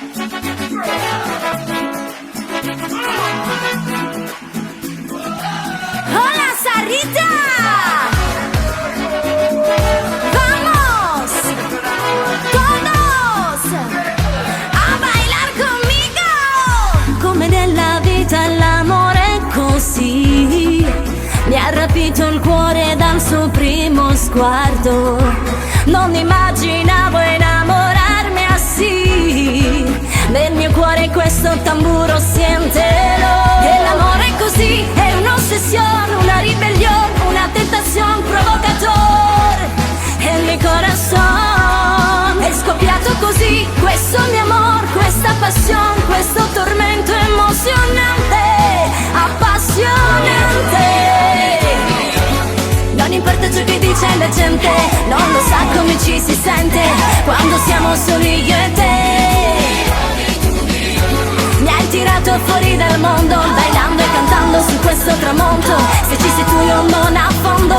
Hola Sarita, vamos todos a bailar conmigo. Come nella vita l'amore è così, mi ha rapito il cuore dal suo primo sguardo. Non immaginavo innamorarmi così. Nel mio cuore questo tamburo sientelo. E l'amore è così, è un'ossessione, una ribellione, una tentazione provocatore. E il mio corazon è scoppiato così. Questo mio amor, questa passione, questo tormento emozionante, appassionante. Non importa ciò che dice la gente, non lo sa come ci si sente quando siamo soli io e te. Mi hai tirato fuori dal mondo, bailando e cantando su questo tramonto. Se ci sei tu io non affondo.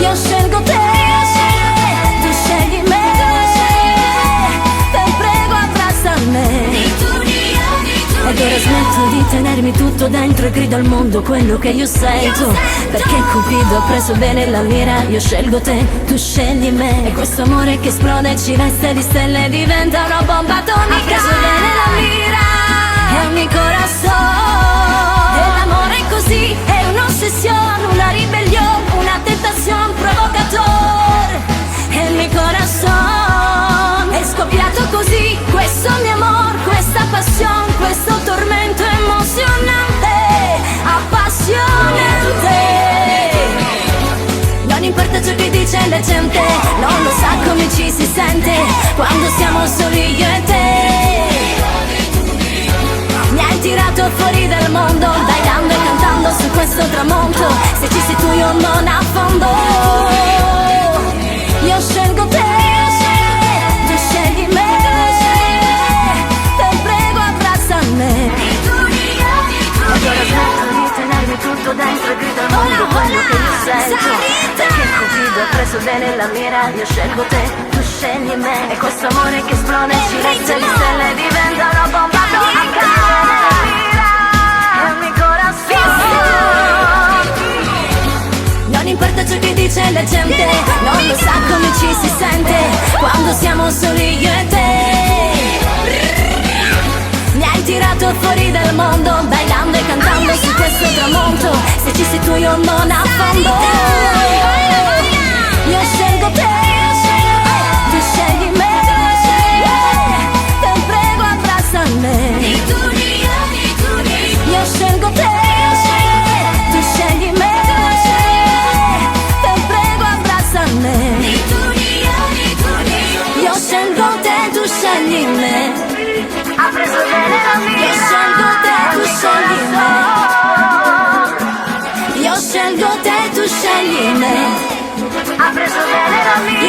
Io scelgo te, tu scegli me. Te prego abbraccia me. Ed ora smetto di tenermi tutto dentro e grido al mondo quello che io sento. Perché Cupido ha preso bene la mira. Io scelgo te, tu scegli me. E questo amore che esplode e ci veste di stelle diventa una bomba atomica. Ha preso bene la mira e ogni corazon. E l'amore è così, è un'ossessione, una ribellione, una tentazione provocatore. E il mio corazon è scoppiato così. Questo mio amor, questa passione, questo tormento emozionante, appassionante. Non importa ciò che dice la gente, non lo sa come ci si sente quando siamo soli io e te. Mi hai tirato fuori dal mondo, bailando e cantando su questo tramonto. Se ci sei tu io non affondo. Io scelgo te, tu scegli me. Te prego abbraccia me. Ed ora smetto di tenermi tutto dentro e grido al mondo quello che io sento. Perché Cupido ha preso bene la mira. Io scelgo te, tu scegli me. E questo amore che esplode ci resta di stelle diventa una bomba atomica. E ogni corazon. Non importa ciò che dice la gente, non lo sa come ci si sente quando siamo soli io e te. Mi hai tirato fuori dal mondo, bailando e cantando su questo tramonto. Se ci sei tu io non affondo. Io scelgo te, tu scegli me. Te prego abbraccia me. Io scelgo te, tu scegli me. Te prego abbraccia me. Io scelgo te, tu scegli me. Ha preso bene la mia. Io scelgo te, tu scegli me. Io scelgo te, tu scegli me. Ha preso bene la mia.